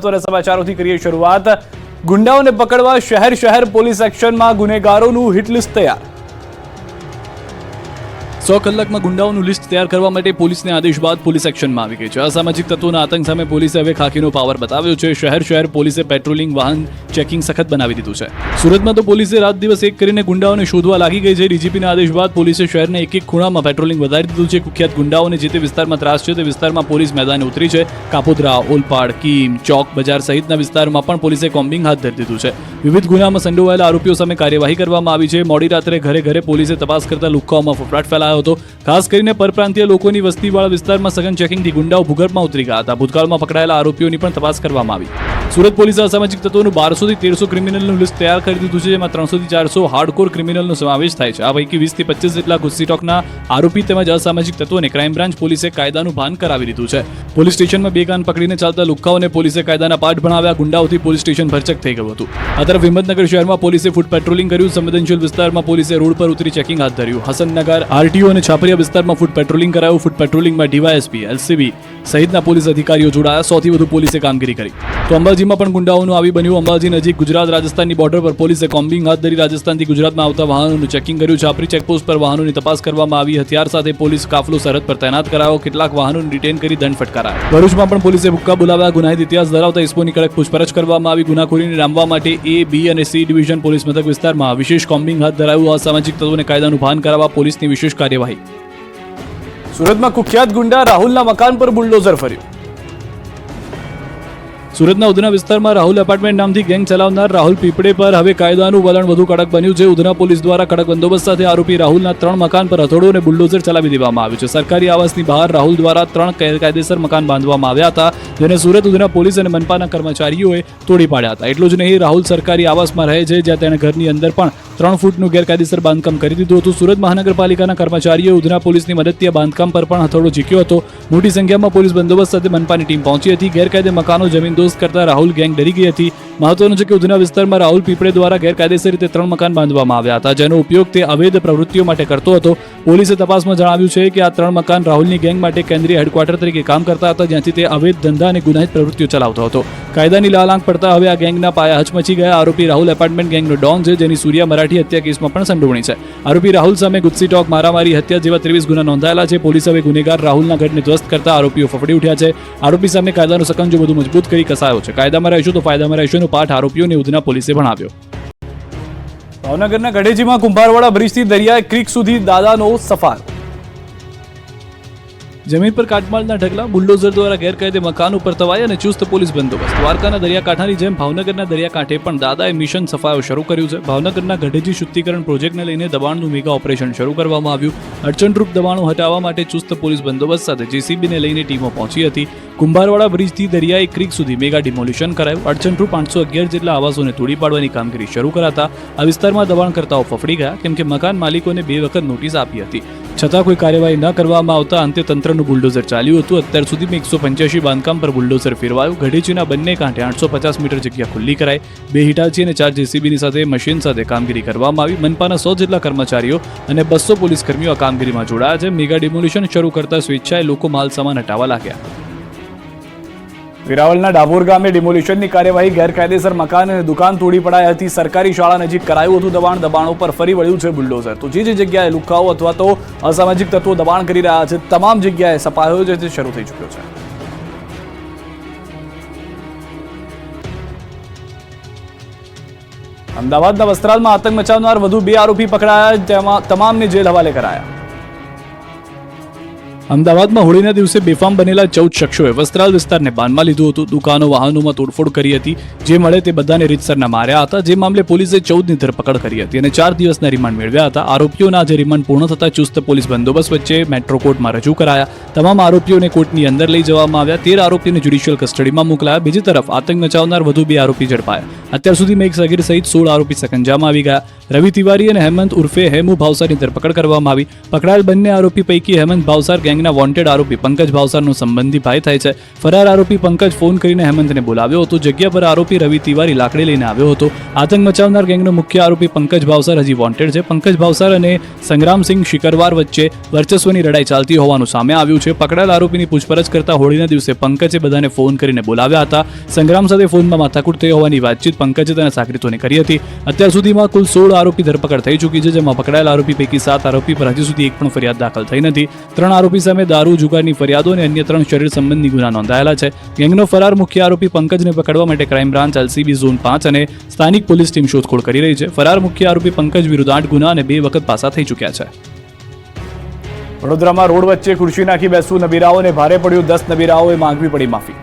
સમાચારોથી કરીએ શરૂઆત। ગુંડાઓને પકડવા શહેર પોલીસ એક્શનમાં, ગુનેગારોનું હિટ લિસ્ટ તૈયાર। 100 કલાકમાં ગુંડાઓનું લિસ્ટ તૈયાર કરવા માટે પોલીસને આદેશ બાદ પોલીસ એક્શનમાં આવી ગઈ છે। અસામાજિક તત્વોના આતંક સામે પોલીસે હવે ખાખીનો પાવર બતાવ્યો છે। શહેર પોલીસે પેટ્રોલિંગ વાહન ચેકિંગ સખત બનાવી દીધું છે। સુરતમાં તો પોલીસે રાત દિવસ એક કરીને ગુંડાઓને શોધવા લાગી ગઈ છે। ડીજીપીના આદેશ બાદ પોલીસે શહેરના એક ખૂણામાં પેટ્રોલિંગ વધારી દીધું છે। કુખ્યાત ગુંડાઓને જે તે વિસ્તારમાં ત્રાસ છે તે વિસ્તારમાં પોલીસ મેદાને ઉતરી છે। કાપોદ્રા, ઓલપાડ, કીમ, ચોક બજાર સહિતના વિસ્તારમાં પણ પોલીસે કોમ્બિંગ હાથ ધરી દીધું છે। વિવિધ ગુનામાં સંડોવાયેલા આરોપીઓ સામે કાર્યવાહી કરવામાં આવી છે। મોડી રાત્રે ઘરે પોલીસે તપાસ કરતા લુખ્ખાઓમાં ફફડાટ ફેલાયો હતો। ખાસ કરીને પરપ્રાંતીય લોકોની વસ્તીવાળા વિસ્તારમાં સઘન ચેકિંગથી ગુંડાઓ ભૂગર્ભમાં ઉતરી ગયા હતા। ભૂતકાળમાં પકડાયેલા આરોપીઓની પણ તપાસ કરવામાં આવી। સુરત પોલીસે અસામાજિક તત્વોનું 1200 થી 1300 ક્રિમિનલનું લિસ્ટ તૈયાર કરી દીધું છે, જેમાં 300 થી 400 હાર્ડકોર ક્રિમિનલનો સમાવેશ થાય છે। આ પૈકી 20 થી 25 જેટલા ગુસ્સીટોકના આરોપી તેમજ અસામાજિક તત્વોને ક્રાઇમ બ્રાન્ચ પોલીસે કાયદાનું ભાન કરાવી દીધું છે। પોલીસ સ્ટેશનમાં બે કાન પકડીને ચાલતા લુખ્ખાઓને પોલીસે કાયદાના પાઠ ભણાવ્યા। ગુંડાઓથી પોલીસ સ્ટેશન ભરચક થઈ ગયું હતું। આ તરફ હિંમતનગર શહેરમાં પોલીસે ફૂટ પેટ્રોલિંગ કર્યું। સંવેદનશીલ વિસ્તારમાં પોલીસે રોડ પર ઉતરી ચેકિંગ હાથ ધર્યું। હસનનગર, આરટીઓ અને છાપરિયા વિસ્તારમાં ફૂટ પેટ્રોલિંગ કરાયું। ફૂટ પેટ્રોલિંગમાં ડીવાયએસપી, એલસીબી સહિતના પોલીસ અધિકારીઓ જોડાયા। 100 થી વધુ પોલીસે કામગીરી કરી। તો અંબાજીમાં પણ ગુંડાઓનું આવી બન્યું। અંબાજી નજીક ગુજરાત રાજસ્થાનની બોર્ડર પર પોલીસે કોમ્બિંગ હાથ ધરી રાજસ્થાનથી ગુજરાતમાં આવતા વાહનોનું ચેકિંગ કર્યું। છાપરી ચેકપોસ્ટ પર વાહનોની તપાસ કરવામાં આવી। હથિયાર સાથે પોલીસ કાફલો સરહદ પર તૈનાત કરાયો। કેટલાક વાહનોને ડિટેન કરી દંડ ફટકારાયો। ભરૂચમાં પણ પોલીસે હુક્કા બોલાવ્યા। ગુનાહિત ઇતિહાસ ધરાવતા ઇસમોની કડક પૂછપરછ કરવામાં આવી। ગુનાખોરીને ડામવા માટે એ, બી અને સી ડિવિઝન પોલીસ મથક વિસ્તારમાં વિશેષ કોમ્બિંગ હાથ ધરાયું। અસામાજિક તત્વોને કાયદાનું ભાન કરાવવા પોલીસની વિશેષ કાર્યવાહી। સુરતમાં કુખ્યાત ગુંડા રાહુલના મકાન પર બુલડોઝર ફર્યું। સુરતના ઉધના વિસ્તારમાં રાહુલ એપાર્ટમેન્ટ નામથી ગેંગ ચલાવનાર રાહુલ પીપળે પર હવે કાયદાનું વલણ વધુ કડક બન્યું છે। ઉધના પોલીસ દ્વારા કડક બંદોબસ્ત સાથે આરોપી રાહુલના 3 મકાન પર હથોડો અને બુલડોઝર ચલાવી દેવામાં આવ્યું છે। સરકારી આવાસની બહાર રાહુલ દ્વારા 3 ગેરકાયદેસર મકાન બાંધવામાં આવ્યા હતા, જેને સુરત ઉધના પોલીસ અને મનપાના કર્મચારીઓએ તોડી પાડ્યા હતા। એટલું જ નહીં, રાહુલ સરકારી આવાસમાં રહે છે, જ્યાં તેણે ઘરની અંદર પણ 3 ફૂટનું ગેરકાયદેસર બાંધકામ કરી દીધું હતું। સુરત મહાનગરપાલિકાના કર્મચારીઓ ઉધના પોલીસની મદદથી આ બાંધકામ પર પણ હથોડો ઝીક્યો હતો। મોટી સંખ્યામાં પોલીસ બંદોબસ્ત સાથે મનપાની ટીમ પહોંચી હતી। ગેરકાયદે મકાનો જમીનદોસ્ત કરતા રાહુલ ગેંગ ડરી ગઈ હતી। મહત્વનું છે કે ઉધના વિસ્તારમાં રાહુલ પીપળે દ્વારા ગેરકાયદેસર રીતે 3 મકાન બાંધવામાં આવ્યા હતા, જેનો ઉપયોગ તે અવૈધ પ્રવૃત્તિઓ માટે કરતો હતો। પોલીસે તપાસમાં જણાવ્યું છે કે આ 3 મકાન રાહુલની ગેંગ માટે કેન્દ્રીય હેડક્વાર્ટર તરીકે કામ કરતા હતા, જ્યાંથી તે અવૈધ ધંધા અને ગુનાહિત પ્રવૃત્તિઓ ચલાવતો હતો। કાયદાની લાલ આંખ પડતા હવે આ ગેંગના પાયા હચમચી ગયા। આરોપી રાહુલ એપાર્ટમેન્ટ ગેંગનો ડોન છે, જેની સૂર્યા મરાઠી હત્યા કેસમાં પણ સંડોવણી છે। આરોપી રાહુલ સામે ગુસ્સી ટોક, મારામારી, હત્યા જેવા 23 ગુના નોંધાયેલા છે। પોલીસ હવે ગુનેગાર રાહુલના ઘરને ધ્વસ્ત કરતા આરોપીઓ ફફડી ઉઠ્યા છે। આરોપી સામે કાયદાનો સકંજો વધુ મજબૂત કરી કસાયો છે। કાયદામાં રહેશું તો ફાયદામાં રહેશુંનો પાઠ આરોપીઓને ઉધના પોલીસે ભણાવ્યો। ભાવનગરના ગઢેજીમાં કુંભારવાડા બ્રિજથી દરિયા ક્રીક સુધી દાદાનો સફારો। જમીન પર કાટમાળના ઢગલા, બુલડોઝર દ્વારા ગેરકાયદે મકાન ઉપર તવાઈ અને ચુસ્ત પોલીસ બંદોબસ્ત। દ્વારકાના દરિયાકાંઠાની જેમ ભાવનગરના દરિયાકાંઠે પણ દાદાએ મિશન સફાયો શરૂ કર્યું છે। ભાવનગરના ગઢેજી શુદ્ધિકરણ પ્રોજેક્ટને લઈને દબાણનું મેગા ઓપરેશન શરૂ કરવામાં આવ્યું। અડચણરૂપ દબાણો હટાવવા માટે ચુસ્ત પોલીસ બંદોબસ્ત સાથે જેસીબીને લઈને ટીમો પહોંચી હતી। કુંભારવાડા બ્રિજથી દરિયાઈ ક્રીક સુધી મેગા ડિમોલિશન કરાયું। અડચણરૂપ 811 જેટલા આવાસોને તોડી પાડવાની કામગીરી શરૂ કરાતા આ વિસ્તારમાં દબાણકર્તાઓ ફફડી ગયા, કેમ કે મકાન માલિકોને 2 વખત નોટિસ આપી હતી, છતાં કોઈ કાર્યવાહી ન કરવામાં આવતા અંતે તંત્રનું બુલડોઝર ચાલ્યું હતું। અત્યાર સુધીમાં 185 બાંધકામ પર બુલડોઝર ફેરવાયું। ગઢેચીના બંને કાંઠે 850 મીટર જગ્યા ખુલ્લી કરાઈ। 2 હિટાચી અને 4 જેસીબીની સાથે મશીન સાથે કામગીરી કરવામાં આવી। મનપાના 100 જેટલા કર્મચારીઓ અને 200 પોલીસ કર્મીઓ આ કામગીરીમાં જોડાયા છે। મેગા ડિમોલિશન શરૂ કરતા સ્વેચ્છાએ લોકો માલ સામાન હટાવવા લાગ્યા। વેરાવળના ડાભોર ગામે ડિમોલિશનની કાર્યવાહી। ગેરકાયદેસર મકાન અને દુકાન તોડી પડાઈ હતી। સરકારી શાળા નજીક કરાયું હતું દબાણ। દબાણો પર ફરી વળ્યું છે બુલડોઝર। તો જે જગ્યાએ લુખ્ખાઓ અથવા તો અસામાજિક તત્વો દબાણ કરી રહ્યા છે, તમામ જગ્યાએ સફાયો જે તે શરૂ થઈ ચૂક્યો છે। અમદાવાદના વસ્ત્રાલમાં આતંક મચાવનાર વધુ 2 આરોપી પકડાયા, તેમાં તમામને જેલ હવાલે કરાયા। અમદાવાદમાં હોળીના દિવસે બેફામ બનેલા 14 શખ્સોએ વસ્ત્રાલ વિસ્તારને બાનમાં લીધું હતું। દુકાનો, વાહનોમાં તોડફોડ કરી હતી। જે મળે તે બધાને રીતસરના માર્યા હતા। જે મામલે પોલીસે 14ની ધરપકડ કરી હતી અને 4 દિવસના રિમાન્ડ મેળવ્યા હતા। આરોપીઓના આજે રિમાન્ડ પૂર્ણ થતા ચુસ્ત પોલીસ બંદોબસ્ત વચ્ચે મેટ્રો કોર્ટમાં રજૂ કરાયા। તમામ આરોપીઓને કોર્ટની અંદર લઈ જવામાં આવ્યા। 13 આરોપીઓને જ્યુડિશિયલ કસ્ટડીમાં મોકલાયા। બીજી તરફ આતંક મચાવનાર વધુ 2 આરોપી ઝડપાયા। અત્યાર સુધીમાં એક સગીર સહિત 16 આરોપી સકંજામાં આવી ગયા। રવિ તિવારી અને હેમંત ઉર્ફે હેમુ ભાવસારની ધરપકડ કરવામાં આવી। પકડાયેલ બંને આરોપી પૈકી હેમંત ભાવસાર ગેંગ ગેંગના વોન્ટેડ આરોપી પંકજ ભાવસારનો સંબંધી ભાઈ થાય છે. ફરાર આરોપી પંકજ ફોન કરીને હેમંતને બોલાવ્યો હતો. જગ્યા પર આરોપી રવિ તિવારી લાકડી લઈને આવ્યો હતો. આતંક મચાવનાર ગેંગનો મુખ્ય આરોપી પંકજ ભાવસાર હજી વોન્ટેડ છે. પંકજ ભાવસાર અને સંગ્રામસિંહ શિકરવાર વચ્ચે વર્ચસ્વની લડાઈ ચાલતી હોવાનું સામે આવ્યું છે. પકડાયેલ આરોપીની પૂછપરછ કરતા હોળીના દિવસે પંકજે બધાને ફોન કરીને બોલાવ્યા હતા. સંગ્રામ સાથે ફોનમાં માથાકૂટ થઈ હોવાની વાતચીત પંકજે તેના સાગરીતોને કરી હતી. અત્યાર સુધીમાં કુલ 16 આરોપી ધરપકડ થઈ ચૂકી છે, જેમાં પકડાયેલ આરોપી પૈકી 7 આરોપી પર હજી સુધી એક પણ ફરિયાદ દાખલ થઈ નથી. 3 આરોપી સામે દારૂ જુગારની ફરિયાદો અને અન્ય 3 શરીર સંબંધી ગુના નોંધાયેલા છે. ગેંગનો ફરાર મુખ્ય આરોપી પંકજને પકડવા માટે ક્રાઇમ બ્રાન્ચ, LCB ઝોન 5 અને સ્થાનિક પોલીસ ટીમ શોધખોળ કરી રહી છે. ફરાર મુખ્ય આરોપી પંકજ વિરુદ્ધ 8 ગુના અને 2 વખત પાસા થઈ ચૂક્યા છે. વડોદરામાં રોડ વચ્ચે ખુરશી નાખી બેસવું નબીરાઓને ભારે પડ્યું. 10 નબીરાઓએ માંગવી પડી માફી.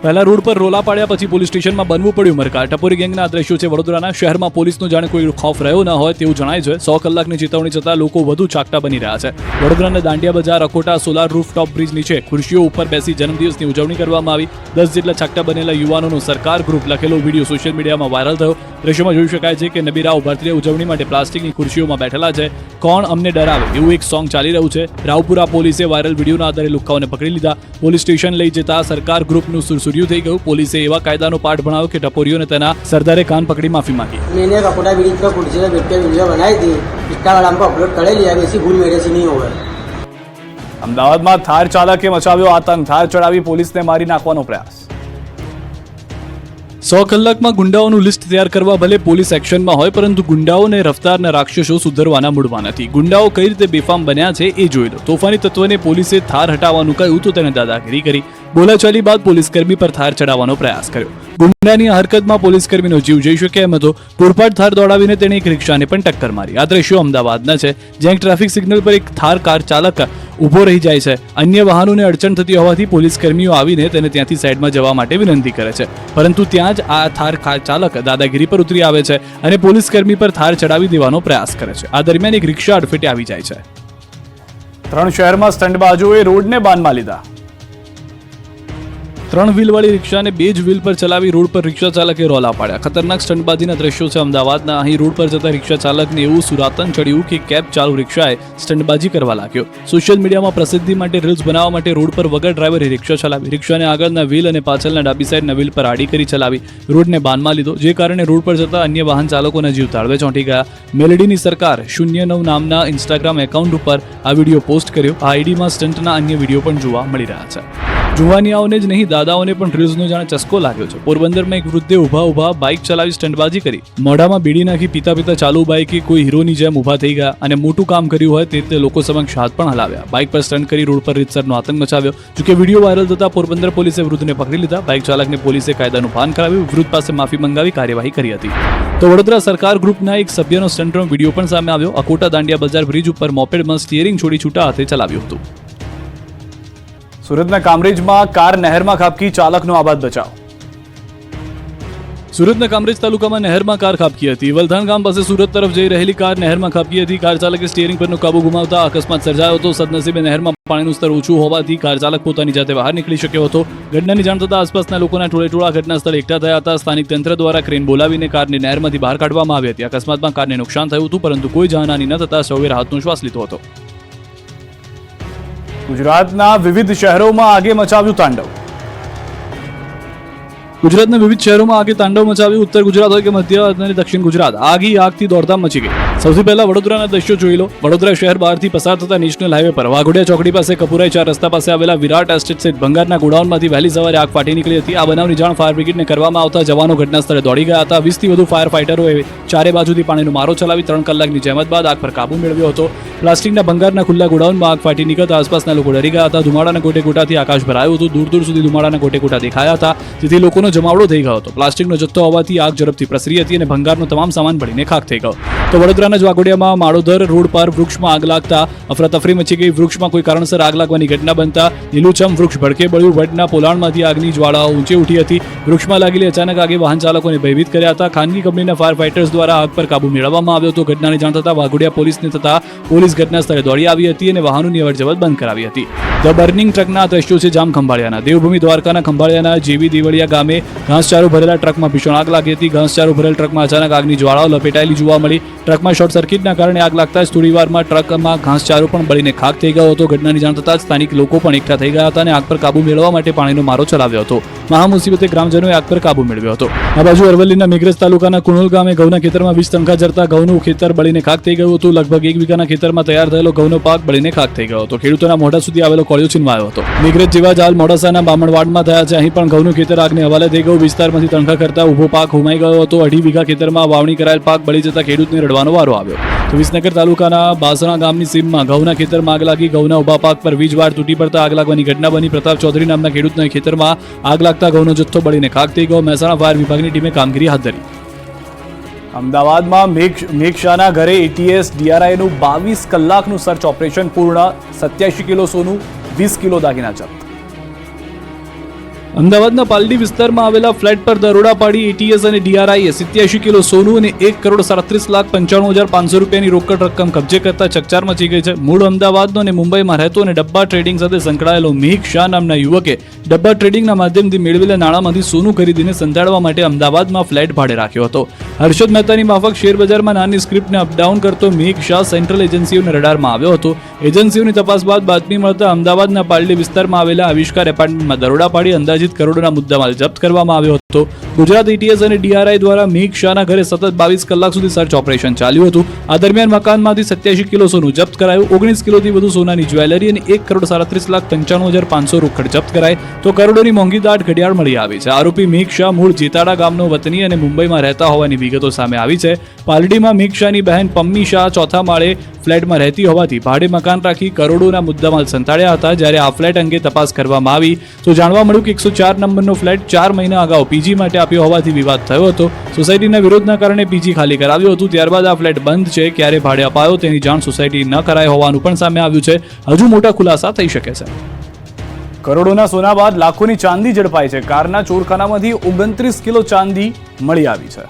પહેલા રોડ પર રોલા પાડ્યા પછી પોલીસ સ્ટેશનમાં બનવું પડ્યું મરકાર. ટપોરી ગેંગના દ્રશ્યો છે વડોદરાના. શહેરમાં પોલીસનો જાણે કોઈ ખોફ રહ્યો ન હોય તેવું જણાય છે. 100 કલાકની ચેતવણી છતાં લોકો વધુ ચાકટા બની રહ્યા છે. વડોદરાના દાંડિયા બજાર, અકોટા, સોલાર રૂફટોપ બ્રિજ નીચે ખુરશીઓ ઉપર બેસી જન્મદિવસની ઉજવણી કરવામાં આવી. 10 જેટલા ચાકટા બનેલા યુવાનોનો સરકાર ગ્રુપ લખેલો વિડીયો સોશિયલ મીડિયામાં વાયરલ થયો. દ્રશ્યોમાં જોઈ શકાય છે કે નબીરાઓ બર્થડે ઉજવણી માટે પ્લાસ્ટિકની ખુરશીઓમાં બેઠેલા છે. કોણ અમને ડરાવે એવું એક સોંગ ચાલી રહ્યું છે. રાવપુરા પોલીસે વાયરલ વિડીયોના આધારે લુખ્ખાઓને પકડી લીધા. પોલીસ સ્ટેશન લઈ જતા સરકાર ગ્રુપનું સુરસુર્યું થઈ ગયું. પોલીસે એવા કાયદાનો પાઠ ભણાવ્યો કે ટપોરીઓને તેના સરદારે कान पकड़ी माफी मांगी. मैंने कपोटा ब्रिज पर कुर्सी पे बैठ के वीडियो बनाई थी. इंस्टा वाला हमको अपलोड कर लिया. ऐसी भूल मेरे से नहीं होगा. અમદાવાદમાં થાર ચાલકે મચાવ્યો આતંક. થાર ચડાવી પોલીસને મારી નાખવાનો પ્રયાસ. 100 કલાકમાં ગુંડાઓનું લિસ્ટ તૈયાર કરવા ભલે પોલીસ એક્શનમાં હોય, પરંતુ ગુંડાઓને રફતારના રાક્ષસો સુધરવાના મૂડમાં નથી. ગુંડાઓ કઈ રીતે બેફામ બન્યા છે એ જોઈ લો. તોફાની તત્વને પોલીસે થાર હટાવવાનું કહ્યું તો તેને દાદાગીરી કરી. બોલાચાલી બાદ પોલીસકર્મી પર થાર ચડાવવાનો પ્રયાસ કર્યો. ગુંડાની આ હરકતમાં પોલીસકર્મીનો જીવ જઈ શકે એમ હતો. પૂરપાટ થાર દોડાવીને તેણે એક રિક્ષાને પણ ટક્કર મારી. આ દ્રશ્યો અમદાવાદના છે, જ્યાં ટ્રાફિક સિગ્નલ પર એક થાર કાર ચાલક ઊભો રહી જાય છે. અન્ય વાહનોને અડચણ થતી હોવાથી પોલીસકર્મીઓ આવીને તેને ત્યાંથી સાઈડમાં જવા માટે વિનંતી કરે છે, પરંતુ ત્યાં જ આ થાર કાર ચાલક દાદાગીરી પર ઉતરી આવે છે અને પોલીસકર્મી પર થાર ચડાવી દેવાનો પ્રયાસ કરે છે. આ દરમિયાન એક રિક્ષા અડફેટે આવી જાય છે. 3 શહેરમાં સ્ટંટબાજોએ રોડને બાનમાં લીધા. 3 વ્હીલવાળી રિક્ષાને 2 જ વ્હીલ પર ચલાવી રોડ પર રિક્ષા ચાલકે રોલા પાડ્યા. ખતરનાક સ્ટંટબાજીના દ્રશ્યો છે અમદાવાદના. અહીં રોડ પર જતા રિક્ષા ચાલકને એવું સુરાતન ચડ્યું કે કેબ ચાલુ રિક્ષાએ સ્ટંટબાજી કરવા લાગ્યો. સોશિયલ મીડિયામાં પ્રસિદ્ધિ માટે રીલ્સ બનાવવા માટે રોડ પર વગર ડ્રાઈવરે રિક્ષા ચલાવી. રિક્ષાને આગળના વ્હીલ અને પાછળના ડાબી સાઈડના વ્હીલ પર આડી કરી ચલાવી રોડને બાનમાં લીધો, જે કારણે રોડ પર જતા અન્ય વાહન ચાલકોના જીવ તાળવે ચોંટી ગયા. મેલેડીની સરકાર 09 નામના ઇન્સ્ટાગ્રામ એકાઉન્ટ ઉપર આ વિડીયો પોસ્ટ કર્યો. આ આઈડીમાં સ્ટંટના અન્ય વિડીયો પણ જોવા મળી રહ્યા છે. જુવાનિયાઓને જ નહીં, દાદાઓને પણ રીલ્સનો જાણે ચસ્કો લાગ્યો છે. પોરબંદરમાં એક વૃદ્ધે ઊભા બાઇક ચલાવી સ્ટંટબાજી કરી. મોઢામાં બીડી નાખી પીતા ચાલુ બાઇકે કોઈ હીરોની જેમ ઊભા થઈ ગયા અને મોટું કામ કર્યું હોય તે રીતે લોકો સમક્ષ હાથ પણ હલાવ્યા. બાઇક પર સ્ટન્ટ કરી રોડ પર રીતસરનો આતંક મચાવ્યો. જોકે વિડીયો વાયરલ થતા પોરબંદર પોલીસે વૃદ્ધને પકડી લીધા. બાઇક ચાલકને પોલીસે કાયદાનું ભાન કરાવ્યું. વૃદ્ધ પાસે માફી મંગાવી કાર્યવાહી કરી હતી. તો વડોદરા સરકાર ગ્રુપના એક સભ્યનો સ્ટન્ટનો વિડીયો પણ સામે આવ્યો. અકોટા દાંડિયા બજાર બ્રિજ ઉપર મોપેડમાં સ્ટીયરિંગ છોડી છૂટા હાથે ચલાવ્યું હતું. સુરતના કામરેજમાં કાર નહેરમાં ખાબકી, ચાલકનો આબાદ બચાવ. સુરતના કામરેજ તાલુકામાં નહેરમાં કાર ખાબકી હતી. વલધાણ ગામ પાસે સુરત તરફ જઈ રહેલી કાર નહેરમાં ખાબકી હતી. કાર ચાલકે સ્ટીયરિંગ પરનો કાબુ ગુમાવતા અકસ્માત સર્જાયો હતો. સદનસીબે નહેરમાં પાણીનું સ્તર ઓછું હોવાથી કાર ચાલક પોતાની જાતે બહાર નીકળી શક્યો હતો. ઘટનાની જાણ થતાં આસપાસના લોકોના ટોળેટોળા ઘટના સ્થળે એકઠા થયા હતા. સ્થાનિક તંત્ર દ્વારા ક્રેન બોલાવીને કારને નહેરમાંથી બહાર કાઢવામાં આવી હતી. અકસ્માતમાં કારને નુકસાન થયું હતું, પરંતુ કોઈ જાનહાની ન થતાં સૌએ રાહતનો શ્વાસ લીધો હતો. ગુજરાતના વિવિધ શહેરોમાં આગે મચાવ્યું તાંડવ. ગુજરાતના વિવિધ શહેરોમાં આગે તાંડવ મચાવ્યું. ઉત્તર ગુજરાત હોય કે મધ્ય અને દક્ષિણ ગુજરાત, આગથી દોડધામ મચી ગઈ. સૌથી પહેલા વડોદરાના દ્રશ્યો જોઈ લો. વડોદરા શહેર બહારથી પસાર થતા નેશનલ હાઈવે પર વાઘોડિયા ચોકડી પાસે કપુરાઈ 4 રસ્તા પાસે આવેલા વિરાટ એસ્ટેટ સહિત ભંગારના ગોડાઉનમાંથી વહેલી સવારે આગ ફાટી નીકળી હતી. આ બનાવની જાણ ફાયર બ્રિગેડને કરવામાં આવતા જવાનો ઘટના સ્થળે દોડી ગયા હતા. 20 થી વધુ ફાયર ફાઇટરોએ ચારે બાજુથી પાણીનો મારો ચલાવી 3 કલાકની જહેમત બાદ આગ પર કાબુ મેળવ્યો હતો. પ્લાસ્ટિકના ભંગારના ખુલ્લા ગોડાઉનમાં આગ ફાટી નીકળતા આસપાસના લોકો ડરી ગયા હતા. ધુમાડાના ગોટેગોટાથી આકાશ ભરાયું હતું. દૂર સુધી ધુમાડાના ગોટેગોટા દેખાયા હતા, જેથી લોકોનો જમાવડો થઈ ગયો હતો. પ્લાસ્ટિકનો જથ્થો હોવાથી આગ ઝડપથી પ્રસરી હતી અને ભંગારનો તમામ સામાન બળીને ખાખ થઈ ગયો. તો વડોદરાના જ વાઘોડિયામાં માળોદર રોડ પર વૃક્ષમાં આગ લાગતા અફરાતફરી મચી ગઈ. વૃક્ષમાં કોઈ કારણસર આગ લાગવાની ઘટના બનતા લીલુંછમ વૃક્ષ ભડકે બળ્યું. વડના પોલાણમાંથી આગની જ્વાળાઓ ઊંચે ઉઠી હતી. વૃક્ષમાં લાગેલી અચાનક આગે વાહન ચાલકોને ભયભીત કર્યા હતા. ખાનગી કંપનીના ફાયર ફાઇટર્સ દ્વારા આગ પર કાબુ મેળવવામાં આવ્યો હતો. ઘટનાની જાણ થતાં વાઘોડિયા પોલીસને થતા પોલીસ ઘટના સ્થળે દોડી આવી હતી અને વાહનોની અવરજવર બંધ કરાવી હતી. ધ બર્નિંગ ટ્રકના દ્રશ્યો છે જામ ખંભાળિયાના. દેવભૂમિ દ્વારકાના ખંભાળિયાના જેવી દેવળિયા ગામે ઘાસચારો ભરેલા ટ્રકમાં ભીષણ આગ લાગી હતી. ઘાસચારો ભરેલ ટ્રકમાં અચાનક આગની જ્વાળાઓ લપેટાયેલી જોવા મળી. ટ્રકમાં શોર્ટ સર્કિટના કારણે આગ લાગતા જ થોડીવારમાં ટ્રકમાં ઘાસચારો પણ બળીને ખાખ થઈ ગયો હતો. ઘટનાની જાણ થતાં જ સ્થાનિક લોકો પણ એકઠા થઈ ગયા હતા અને આગ પર કાબુ મેળવવા માટે પાણીનો મારો ચલાવ્યો હતો. મહામુસીબતે ગ્રામજનોએ આગ પર કાબુ મેળવ્યો હતો. આ બાજુ અરવલ્લીના મેઘરજ તાલુકાના કુણોલ ગામે ઘઉંના ખેતરમાં વીજ તણખા જરતા ઘઉંનું ખેતર બળીને ખાખ થઈ ગયું હતું. લગભગ 1 વીઘાના ખેતરમાં તૈયાર થયેલો ઘઉંનો પાક બળીને ખાખ થઈ ગયો હતો. ખેડૂતોના મોઢા સુધી આવેલો કોળિયો છીનવાયો હતો. મેઘરજ જેવા જ હાલ મોડાસાના બામણવાડમાં થયા છે. અહીં પણ ઘઉંનું ખેતર આગને હવાલે થઈ ગયું. વિસ્તારમાંથી તણખા કરતા ઉભો પાક હુમાઈ ગયો હતો. 2.5 વીઘા ખેતરમાં વાવણી કરાયેલ પાક બળી જતા ખેડૂતને રડવાનો વારો આવ્યો. તો વિસનગર તાલુકાના બાસણા ગામની સીમમાં ઘઉંના ખેતરમાં આગ લાગી. ઘઉંના ઉભા પાક પર વીજ વાડ તૂટી પડતા આગ લાગવાની ઘટના બની. પ્રતાપ ચૌધરી નામના ખેડૂતના ખેતરમાં આગ લાગતા ઘઉંનો જથ્થો બળીને ખાખ થઈ ગયો. મહેસાણા ફાયર વિભાગની ટીમે કામગીરી હાથ ધરી. અમદાવાદમાં મેઘ શાહના ઘરે એટીએસ ડીઆરઆઈનું 22 કલાકનું સર્ચ ઓપરેશન પૂર્ણ. 87 કિલો સોનું, 20 કિલો દાગીના જપ્ત. અમદાવાદના પાલડી વિસ્તારમાં આવેલા ફ્લેટ પર દરોડા પાડી એટીએસ અને ડીઆરઆઈએ 87 કિલો સોનું અને 1,37,95,500 રૂપિયાની રોકડ રકમ કબજે કરતા ચકચાર મચી ગઈ છે. મૂળ અમદાવાદનો અને મુંબઈમાં રહેતો અને ડબ્બા ટ્રેડિંગ સાથે સંકળાયેલો મેઘ શાહ નામના યુવકે ડબ્બા ટ્રેડિંગના માધ્યમથી મેળવેલા નાણાંમાંથી સોનું ખરીદીને સંતાડવા માટે અમદાવાદમાં ફ્લેટ ભાડે રાખ્યો હતો. હર્ષદ મહેતાની માફક શેરબજારમાં નાની સ્ક્રિપ્ટને અપડાઉન કરતો મેઘ શાહ સેન્ટ્રલ એજન્સીઓના રડારમાં આવ્યો હતો. એજન્સીઓની તપાસ બાદ બાતમી મળતા અમદાવાદના પાલડી વિસ્તારમાં આવેલા આવિષ્કાર એપાર્ટમેન્ટમાં દરોડા પાડી અંદાજિત કરોડોના મુદ્દામાલ જપ્ત કરવામાં આવ્યો હતો. ગુજરાત એટીએસ અને ડીઆરઆઈ દ્વારા મેઘ શાહના ઘરે સતત 22 કલાક સુધી સર્ચ ઓપરેશન ચાલ્યું હતું. આ દરમિયાન મકાનમાંથી 87 કિલો સોનું જપ્ત કરાયું. 19 કિલોથી વધુ સોનાની જ્વેલરી અને 1,37,95,500 રોકડ જપ્ત કરાઈ. તો કરોડોની મોંઘી દાટ ઘડિયાળ મળી આવી છે. આરોપી મેઘ શાહ મૂળ જેતાડા ગામનો વતની અને મુંબઈમાં રહેતા હોવાની વિગતો સામે આવી છે. પાલડીમાં મેઘ શાહની બહેન પમ્મી શાહ ચોથા માળે ફ્લેટમાં રહેતી હોવાથી ભાડે મકાન રાખી કરોડોના મુદ્દામાલ સંતાડ્યા હતા. જ્યારે આ ફ્લેટ અંગે તપાસ કરવામાં આવી તો જાણવા મળ્યું કે 104 નંબરનો ફ્લેટ 4 મહિના અગાઉ પીજી માટે આપ્યો હોવાથી વિવાદ થયો હતો. સોસાયટીના વિરોધના કારણે પીજી ખાલી કરાવ્યું હતું. ત્યારબાદ આ ફ્લેટ બંધ છે. ક્યારે ભાડે અપાયો તેની જાણ સોસાયટી ન કરાઈ હોવાનું પણ સામે આવ્યું છે. હજુ મોટા ખુલાસા થઈ શકે છે. કરોડોના સોના બાદ લાખોની ચાંદી ઝડપાઈ છે. કારના ચોરખાનામાંથી 29 કિલો ચાંદી મળી આવી છે.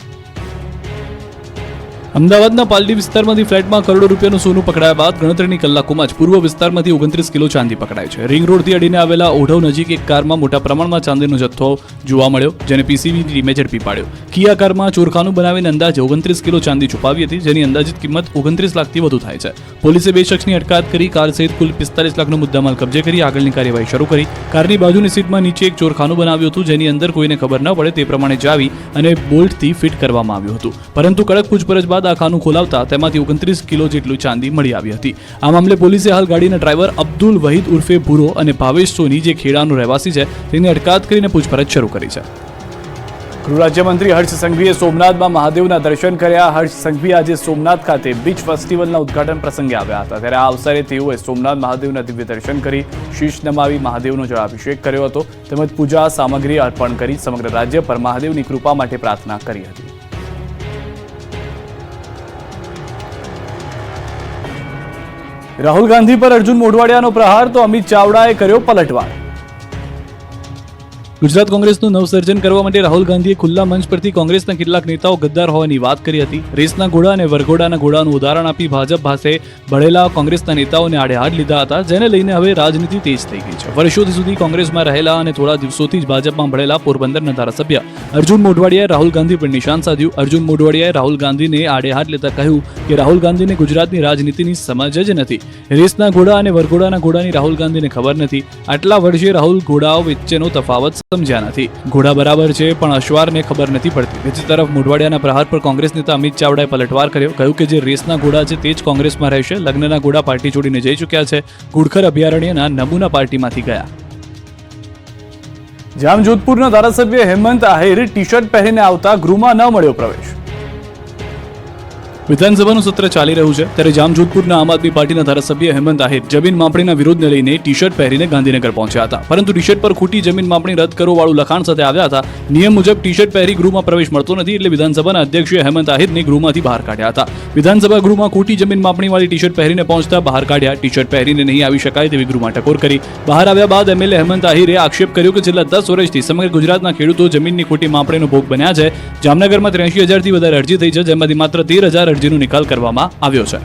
અમદાવાદના પાલડી વિસ્તારમાંથી ફ્લેટમાં કરોડો રૂપિયાનું સોનું પકડાયા બાદ ગણતરીની કલાકોમાં જ પૂર્વ વિસ્તારમાંથી 29 કિલો ચાંદી પકડાય છે. રિંગ રોડથી અડીને આવેલા ઓઢવ નજીક એક કારમાં મોટા પ્રમાણમાં ચાંદીનો જથ્થો જોવા મળ્યો, જેને પીસીબીની ટીમે ઝડપી પાડ્યો. કિયા કારમાં ચોરખાનું બનાવીને અંદાજે 29 કિલો ચાંદી છુપાવી હતી, જેની અંદાજિત કિંમત 29 લાખથી વધુ થાય છે. પોલીસે 2 શખ્સની અટકાયત કરી કાર સહિત કુલ 45 લાખનો મુદ્દામાલ કબજે કરી આગળની કાર્યવાહી શરૂ કરી. કારની બાજુની સીટમાં નીચે એક ચોરખાનું બનાવ્યું હતું, જેની અંદર કોઈને ખબર ન પડે તે પ્રમાણે ચાવી અને બોલ્ટથી ફિટ કરવામાં આવ્યું હતું. પરંતુ કડક પૂછપરછ બાદ આ ખાનું ખોલાવતા તેમાંથી 29 કિલો જેટલું ચાંદી મળી આવી હતી. આ મામલે પોલીસે હાલ ગાડીના ડ્રાઈવર અબ્દુલ વહીદ ઉર્ફે ભૂરો અને ભાવેશ સોની, જે ખેડાનો રહેવાસી છે, તેની અટકાયત કરીને પૂછપરછ શરૂ કરી છે. ગૃહ રાજ્યમંત્રી હર્ષ સંઘવીએ સોમનાથમાં મહાદેવના દર્શન કર્યા. હર્ષ સંઘવી આજે સોમનાથ ખાતે બીચ ફેસ્ટિવલના ઉદઘાટન પ્રસંગે આવ્યા હતા. ત્યારે આ અવસરે તેઓએ સોમનાથ મહાદેવના દિવ્ય દર્શન કરી શીશ નમાવી મહાદેવનો જળાભિષેક કર્યો હતો, તેમજ પૂજા સામગ્રી અર્પણ કરી સમગ્ર રાજ્ય પર મહાદેવની કૃપા માટે પ્રાર્થના કરી હતી. રાહુલ ગાંધી પર અર્જુન મોઢવાડિયાનો પ્રહાર તો અમિત ચાવડાએ કર્યો પલટવાર. ગુજરાત કોંગ્રેસનું નવસર્જન કરવા માટે રાહુલ ગાંધીએ ખુલ્લા મંચ પરથી કોંગ્રેસના કેટલાક નેતાઓ ગદ્દાર હોવાની વાત કરી હતી. રેસના ઘોડા અને વરઘોડાના ઘોડાનું ઉદાહરણ આપી ભાજપ પાસે ભળેલા કોંગ્રેસના નેતાઓને આડેહાડ લીધા હતા, જેને લઈને હવે રાજનીતિ તેજ થઈ ગઈ છે. વર્ષોથી સુધી કોંગ્રેસમાં રહેલા અને થોડા દિવસોથી જ ભાજપમાં ભળેલા પોરબંદરના ધારાસભ્ય અર્જુન મોઢવાડિયાએ રાહુલ ગાંધી પર નિશાન સાધ્યું. અર્જુન મોઢવાડિયાએ રાહુલ ગાંધીને આડેહાડ લેતા કહ્યું કે રાહુલ ગાંધીને ગુજરાતની રાજનીતિની સમજ જ નથી. રેસના ઘોડા અને વરઘોડાના ઘોડાની રાહુલ ગાંધીને ખબર નથી. આટલા વર્ષે રાહુલ ઘોડાઓ વચ્ચેનો તફાવત સમજ્યા નથી. ઘોડા બરાબર છે, પણ અશ્વારને ખબર નથી પડતી. બીજી તરફ મોઢવાડિયાના પ્રહાર પર કોંગ્રેસ નેતા અમિત ચાવડાએ પલટવાર કર્યો. કહ્યું કે જે રેસના ઘોડા છે તે જ કોંગ્રેસમાં રહેશે. લગ્નના ઘોડા પાર્ટી છોડીને જઈ ચૂક્યા છે. ઘુડખર અભયારણ્યના નમૂના પાર્ટીમાંથી ગયા. જામજોધપુરના ધારાસભ્ય હેમંત આહિર ટી શર્ટ પહેરીને આવતા ગૃહમાં ન મળ્યો પ્રવેશ. વિધાનસભાનું સત્ર ચાલી રહ્યું છે, ત્યારે જામજોધપુરના આમ આદમી પાર્ટીના ધારાસભ્ય હેમંત આહિર જમીન માપણીના વિરોધને લઈને ટી શર્ટ પહેરીને ગાંધીનગર પહોંચ્યા હતા. પરંતુ ટી શર્ટ પર ખોટી જમીન માપણી રદ કરો વાળું લખાણ સાથે આવ્યા હતા. નિયમ મુજબ ટી શર્ટ પહેરી ગૃહમાં પ્રવેશ મળતો નથી, એટલે વિધાનસભાના અધ્યક્ષે હેમંત આહિરને ગૃહમાંથી બહાર કાઢ્યા હતા. વિધાનસભા ગૃહમાં ખોટી જમીન માપણી વાળી ટી શર્ટ પહેરીને પહોંચતા બહાર કાઢ્યા. ટી શર્ટ પહેરીને નહીં આવી શકાય તેવી ગૃહમાં ટકોર કરી. બહાર આવ્યા બાદ એમએલએ હેમંત આહિરે આક્ષેપ કર્યો કે છેલ્લા 10 વર્ષથી સમગ્ર ગુજરાતના ખેડૂતો જમીનની ખોટી માપણીનો ભોગ બન્યા છે. જામનગરમાં 83,000થી વધારે અરજી થઈ છે, જેમાંથી માત્ર 13,000 અરજીનો નિકાલ કરવામાં આવ્યો છે.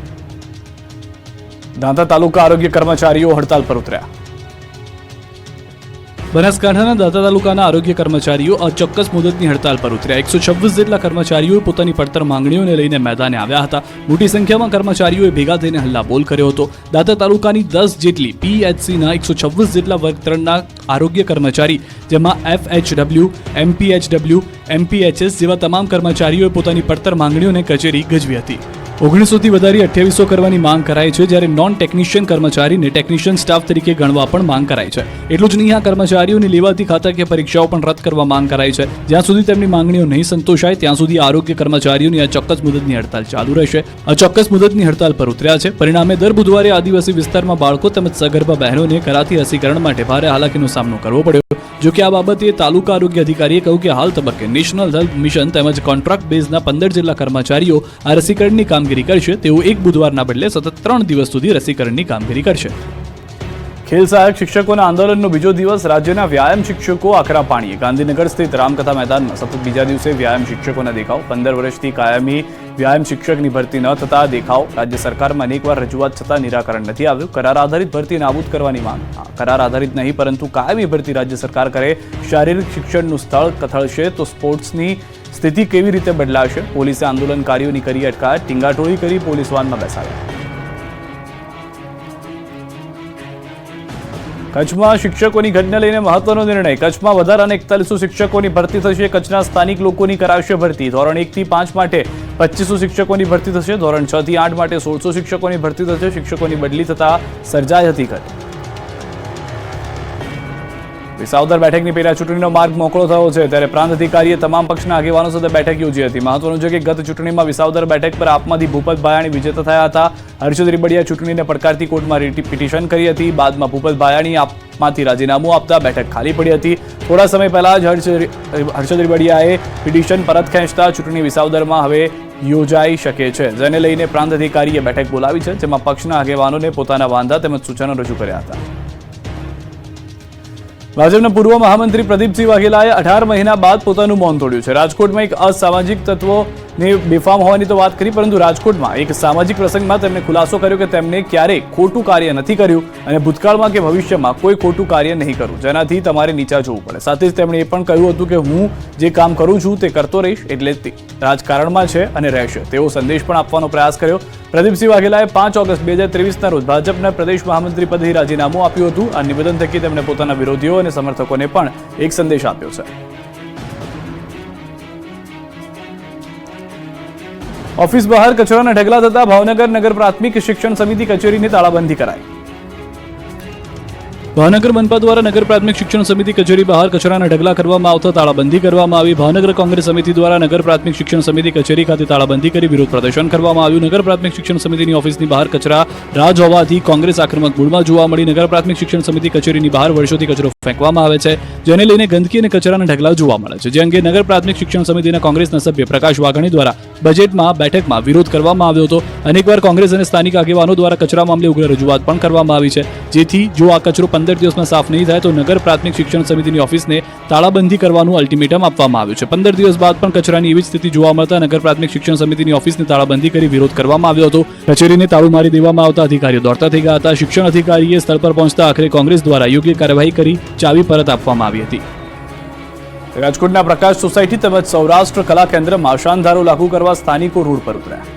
દાંતા તાલુકા આરોગ્ય કર્મચારીઓ હડતાલ પર ઉતર્યા. બનાસકાંઠાના દાંતા તાલુકાના આરોગ્ય કર્મચારીઓ અચોક્કસ મુદતની હડતાલ પર ઉતર્યા. 126 જેટલા કર્મચારીઓએ પોતાની પડતર માંગણીઓને લઈને મેદાને આવ્યા હતા. મોટી સંખ્યામાં કર્મચારીઓએ ભેગા થઈને હલ્લાબોલ કર્યો હતો. દાંતા તાલુકાની 10 જેટલી PHCના 126 જેટલા વર્ગ 3ના આરોગ્ય કર્મચારી, જેમાં FHW, MPHW, MPHS જેવા તમામ કર્મચારીઓએ પોતાની પડતર માંગણીઓને કચેરી ગજવી હતી. 1900થી વધારી 2800 કરવાની માંગ કરાઈ છે, જ્યારે નોન ટેકનિશિયન કર્મચારીને ટેકનિશિયન સ્ટાફ તરીકે ગણવા પણ માંગ કરાઈ છે. એટલું જ નહીં, આ કર્મચારીઓની લેવાતી ખાતાકીય પરીક્ષાઓ પણ રદ કરવા માંગ કરાઈ છે. જ્યાં સુધી તેમની માંગણીઓ નહીં સંતોષાય ત્યાં સુધી આરોગ્ય કર્મચારીઓની અચોક્કસ મુદતની હડતાલ ચાલુ રહેશે. અચોક્કસ મુદતની હડતાલ પર ઉતર્યા છે. પરિણામે દર બુધવારે આદિવાસી વિસ્તારમાં બાળકો તેમજ સગર્ભા બહેનોને કરાતી રસીકરણ માટે ભારે હાલાકીનો સામનો કરવો પડ્યો. જો કે આ બાબતે તાલુકા આરોગ્ય અધિકારીએ કહ્યું કે હાલ તબક્કે નેશનલ હેલ્થ મિશન તેમજ કોન્ટ્રાક્ટ બેઝના 15 જેટલા કર્મચારીઓ આ રસીકરણની કામગીરી કરશે. તેઓ એક બુધવારના બદલે સતત 3 દિવસ સુધી રસીકરણની કામગીરી કરશે. ખેલ સહાયક શિક્ષકોના આંદોલનનો બીજો દિવસ. રાજ્યના વ્યાયામ શિક્ષકો આકરા પાણીએ. ગાંધીનગર સ્થિત રામકથા મેદાનમાં સતત બીજા દિવસે વ્યાયામ શિક્ષકોના દેખાવ. 15 વર્ષથી કાયમી વ્યાયામ શિક્ષકની ભરતી ન થતા દેખાવ. રાજ્ય સરકારમાં અનેકવાર રજૂઆત છતાં નિરાકરણ નથી આવ્યું. કરાર આધારિત ભરતી નાબૂદ કરવાની માંગ. કરાર આધારિત નહીં પરંતુ કાયમી ભરતી રાજ્ય સરકાર કરે. શારીરિક શિક્ષણનું સ્થળ કથળશે તો સ્પોર્ટ્સની સ્થિતિ કેવી રીતે બદલાશે? પોલીસે આંદોલનકારીઓની કરી અટકાયત. ટીંગાટોળી કરી પોલીસ વાનમાં બેસાડ્યા. કચ્છમાં શિક્ષકોની ઘટને લઈને મહત્વનો નિર્ણય. કચ્છમાં વધારાના 4100 શિક્ષકોની ભરતી થશે. કચ્છના સ્થાનિક લોકોની કરાશે ભરતી. ધોરણ 1 થી 5 માટે 2500 શિક્ષકોની ભરતી થશે. ધોરણ 6 થી 8 માટે 1600 શિક્ષકોની ભરતી થશે. શિક્ષકોની બદલી થતા સર્જાઈ હતી ઘટ. વિસાવદર બેઠકની પેટા ચૂંટણીનો માર્ગ મોકળો થયો છે, ત્યારે પ્રાંત અધિકારીએ તમામ પક્ષના આગેવાનો સાથે બેઠક યોજી હતી. મહત્વનું છે કે ગત ચૂંટણીમાં વિસાવદર બેઠક પર આપમાંથી ભૂપત ભાયાણી વિજેતા થયા હતા. હર્ષદ રીબડિયા ચૂંટણીને પડકારતી કોર્ટમાં પિટિશન કરી હતી. બાદમાં ભૂપત ભાયાણી આપમાંથી રાજીનામું આપતા બેઠક ખાલી પડી હતી. થોડા સમય પહેલા જ હર્ષદ રીબડિયાએ પિટિશન પરત ખેંચતા ચૂંટણી વિસાવદરમાં હવે યોજાઈ શકે છે, જેને લઈને પ્રાંત અધિકારીએ બેઠક બોલાવી છે, જેમાં પક્ષના આગેવાનોને પોતાના વાંધા તેમજ સૂચનો રજૂ કર્યા હતા. ભાજપના પૂર્વ મહામંત્રી પ્રદીપસિંહ વાઘેલાએ 18 મહિના બાદ પોતાનું મૌન તોડ્યું છે. રાજકોટમાં એક અસામાજિક તત્વોને બેફામ હોવાની તો વાત કરી, પરંતુ રાજકોટમાં એક સામાજિક પ્રસંગમાં તેમણે ખુલાસો કર્યો કે તેમણે ક્યારેય ખોટું કાર્ય નથી કર્યું અને ભૂતકાળમાં કે ભવિષ્યમાં કોઈ ખોટું કાર્ય નહીં કરું, જેનાથી તમારે નીચા જોવું પડે. સાથે જ તેમણે એ પણ કહ્યું હતું કે હું જે કામ કરું છું તે કરતો રહીશ, એટલે રાજકારણમાં છે અને રહેશે, તેવો સંદેશ પણ આપવાનો પ્રયાસ કર્યો. પ્રદીપસિંહ વાઘેલાએ 5 ઓગસ્ટ 2023ના રોજ ભાજપના પ્રદેશ મહામંત્રી પદથી રાજીનામું આપ્યું હતું. આ નિવેદન થકી તેમણે પોતાના વિરોધીઓ અને સમર્થકોને પણ એક સંદેશ આપ્યો છે. ઓફિસ બહાર કચરાના ઢગલા થતા ભાવનગર નગર પ્રાથમિક શિક્ષણ સમિતિ કચેરીની તાળાબંધી કરાઈ. ભાવનગર મનપા દ્વારા નગર પ્રાથમિક શિક્ષણ સમિતિ કચેરી બહાર કચરાના ઢગલા કરવામાં આવતા તાળાબંધી કરવામાં આવી. ભાવનગર કોંગ્રેસ સમિતિ દ્વારા નગર પ્રાથમિક શિક્ષણ સમિતિ કચેરી ખાતે તાળાબંધી કરી વિરોધ પ્રદર્શન કરવામાં આવ્યું. નગર પ્રાથમિક શિક્ષણ સમિતિની ઓફિસની બહાર કચરા રાજ હોવાથી કોંગ્રેસ આક્રમક મૂડમાં જોવા મળી. નગર પ્રાથમિક શિક્ષણ સમિતિ કચેરીની બહાર વર્ષોથી કચરો ફેંકવામાં આવે છે, જેને લઈને ગંદકી અને કચરાના ઢગલા જોવા મળે છે. જે અંગે નગર પ્રાથમિક શિક્ષણ સમિતિના કોંગ્રેસના સભ્ય પ્રકાશ વાઘાણી દ્વારા બજેટમાં બેઠકમાં વિરોધ કરવામાં આવ્યો હતો. અનેકવાર કોંગ્રેસ અને સ્થાનિક આગેવાનો દ્વારા કચરા મામલે ઉગ્ર રજૂઆત પણ કરવામાં આવી છે, જેથી જો આ કચરો 15 દિવસમાં સાફ નહીં થાય તો નગર પ્રાથમિક શિક્ષણ સમિતિની ઓફિસને તાળાબંધી કરવાનું અલ્ટિમેટમ આપવામાં આવ્યું છે. 15 દિવસ બાદ પણ કચરાની એવી જ સ્થિતિ જોવા મળતા નગર પ્રાથમિક શિક્ષણ સમિતિની ઓફિસને તાળાબંધી કરી વિરોધ કરવામાં આવ્યો હતો. કચેરીને તાળું મારી દેવામાં આવતા અધિકારીઓ દોડતા થઈ ગયા હતા. શિક્ષણ અધિકારીએ સ્થળ પર પહોંચતા આખરે કોંગ્રેસ દ્વારા યોગ્ય કાર્યવાહી કરી ચાવી પરત આપવામાં આવી હતી. રાજકોટના પ્રકાશ સોસાયટી તેમજ સૌરાષ્ટ્ર કલા કેન્દ્રમાં શાનદારો લાગુ કરવા સ્થાનિકો રોડ પર ઉતર્યા.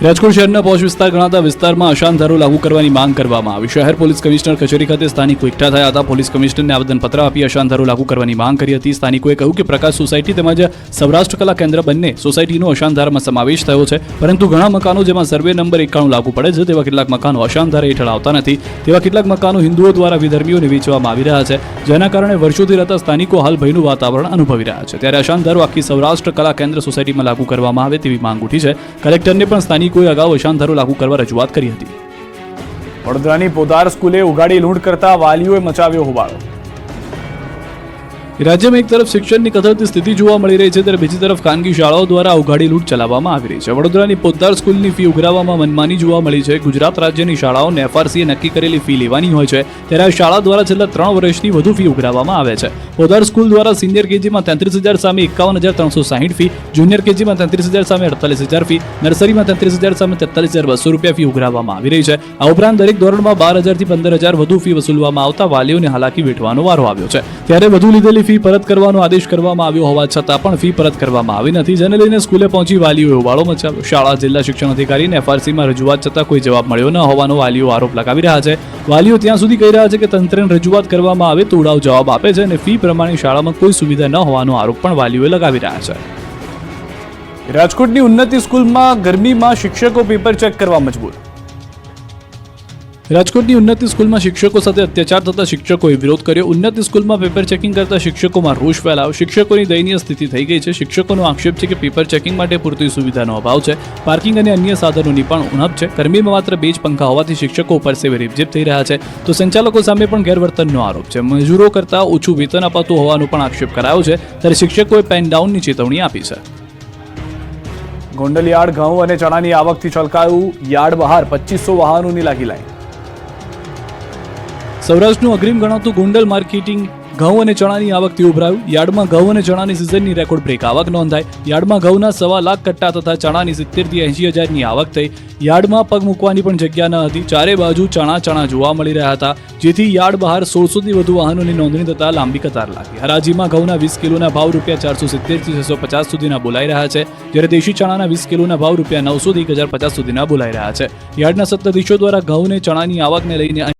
રાજકોટ શહેરના પોશ વિસ્તાર ગણાતા વિસ્તારમાં અશાંતધારો લાગુ કરવાની માંગ કરવામાં આવી. શહેર પોલીસ કમિશનર કચેરી ખાતે સ્થાનિકો એકઠા થયા હતા. પોલીસ કમિશનરને આવેદનપત્ર આપી અશાંતધારો લાગુ કરવાની માંગ કરી હતી. સ્થાનિકોએ કહ્યું કે પ્રકાશ સોસાયટી તેમજ સૌરાષ્ટ્ર કલા કેન્દ્ર બંને સોસાયટીનો અશાંતધારામાં સમાવેશ થયો છે, પરંતુ ઘણા મકાનો જેમાં સર્વે નંબર 91 લાગુ પડે છે તેવા કેટલાક મકાનો અશાંતધારા હેઠળ આવતા નથી. તેવા કેટલાક મકાનો હિન્દુઓ દ્વારા વિધર્મીઓને વેચવામાં આવી રહ્યા છે, જેના કારણે વર્ષોથી રહેતા સ્થાનિકો હાલ ભયનું વાતાવરણ અનુભવી રહ્યા છે. ત્યારે અશાંતધારો આખી સૌરાષ્ટ્ર કલા કેન્દ્ર સોસાયટીમાં લાગુ કરવામાં આવે તેવી માંગ ઉઠી છે. કલેક્ટરને પણ સ્થાનિકોએ અગાઉ અશાંતધારો લાગુ કરવા રજૂઆત કરી હતી. વડોદરાની પોદાર સ્કૂલે ઉગાડી લૂંટ કરતા વાલીઓએ મચાવ્યો હોબાળો. રાજ્યમાં એક તરફ શિક્ષણની કથળતી સ્થિતિ જોવા મળી રહી છે ત્યારે બીજી તરફ ખાનગી શાળાઓ દ્વારા ઉઘાડી લૂંટ ચલાવવામાં આવી રહી છે. વડોદરાની પોદ્દાર સ્કૂલની ફી ઉઘરાવવામાં મનમાની જોવા મળી છે. ગુજરાત રાજ્યની શાળાઓને એફઆરસીએ નક્કી કરેલી ફી લેવાની હોય છે ત્યારે આ શાળા દ્વારા છેલ્લા 3 વર્ષથી વધુ ફી ઉઘરાવવામાં આવે છે. પોદ્દાર સ્કૂલ દ્વારા સિનિયર કેજીમાં 33,000 સામે 51,360 ફી, જુનિયર કેજીમાં 33,000 સામે 48,000 ફી, નર્સરીમાં 33,000 સામે 43,200 રૂપિયા ફી ઉઘરાવવામાં આવી રહી છે. આ ઉપરાંત દરેક ધોરણમાં 12,000 થી 15,000 વધુ ફી વસૂલવામાં આવતા વાલીઓને હાલાકી વેઠવાનો વારો આવ્યો છે. ત્યારે વધુ લીધેલી ફી પરત કરવાનો આદેશ કરવામાં આવ્યો હોવા છતાં પણ ફી પરત કરવામાં આવી નથી, જેને લઈને સ્કૂલે પહોંચી વાલીઓએ હોબાળો મચાવ્યો. શાળા જિલ્લા શિક્ષણ અધિકારીને એફઆરસીમાં રજૂઆત છતાં કોઈ જવાબ મળ્યો ન હોવાનો વાલીઓ આરોપ લગાવી રહ્યા છે. વાલીઓ ત્યાં સુધી કહી રહ્યા છે કે તંત્રને રજૂઆત કરવામાં આવે તો ઉડાવ જવાબ આપે છે અને ફી પ્રમાણે શાળામાં કોઈ સુવિધા ન હોવાનો આરોપ પણ વાલીઓએ લગાવી રહ્યા છે. રાજકોટની ઉન્નતિ સ્કૂલમાં ગરમીમાં શિક્ષકો પેપર ચેક કરવા મજબૂર. રાજકોટની ઉન્નતિ સ્કૂલમાં શિક્ષકો સાથે અત્યાચાર થતા શિક્ષકોએ વિરોધ કર્યો. ઉન્નતિ સ્કૂલમાં પેપર ચેકિંગ કરતા શિક્ષકોમાં રોષ ફેલાયો. શિક્ષકોની દયનીય સ્થિતિ થઈ ગઈ છે. શિક્ષકોનો આક્ષેપ છે કે પેપર ચેકિંગ માટે પૂરતી સુવિધાનો અભાવ છે. પાર્કિંગ અને અન્ય સાધનોની પણ ઉણપ છે. ગરમીમાં માત્ર 2 જ પંખા હોવાથી શિક્ષકો ઉપર સેવે રેબઝેબ થઈ રહ્યા છે તો સંચાલકો સામે પણ ગેરવર્તનનો આરોપ છે. મજૂરો કરતાં ઓછું વેતન અપાતું હોવાનો પણ આક્ષેપ કરાયો છે ત્યારે શિક્ષકોએ પેન ડાઉનની ચેતવણી આપી છે. ગોંડલ યાર્ડ ઘઉં અને ચણાની આવકથી છલકાયું. યાર્ડ બહાર 2500 વાહનોની લાગી લાઈન. સૌરાષ્ટ્રનું અગ્રીમ ગણાતું ગોંડલ માર્કેટિંગ ઘઉં અને ચણાની આવકથી ઉભરાયું. યાર્ડમાં ઘઉં અને ચણાની સિઝનની રેકોર્ડ બ્રેક આવક નોંધાઈ. યાર્ડમાં ઘઉંના 1.25 લાખ કટ્ટા તથા ચણાની 70 થી 80 હજારની આવક થઈ. યાર્ડમાં પગ મૂકવાની પણ જગ્યા ન હતી. ચારે બાજુ ચણા જોવા મળી રહ્યા હતા, જેથી યાર્ડ બહાર 1600 થી વધુ વાહનોની નોંધણી થતા લાંબી કતાર લાગી. હરાજીમાં ઘઉંના 20 કિલોના ભાવ ₹470 થી 650 સુધીના બોલાઈ રહ્યા છે, જ્યારે દેશી ચણાના 20 કિલોના ભાવ ₹900 થી 1050 સુધીના બોલાઈ રહ્યા છે. યાર્ડના સત્તાધીશો દ્વારા ઘઉં અને ચણાની આવકને લઈને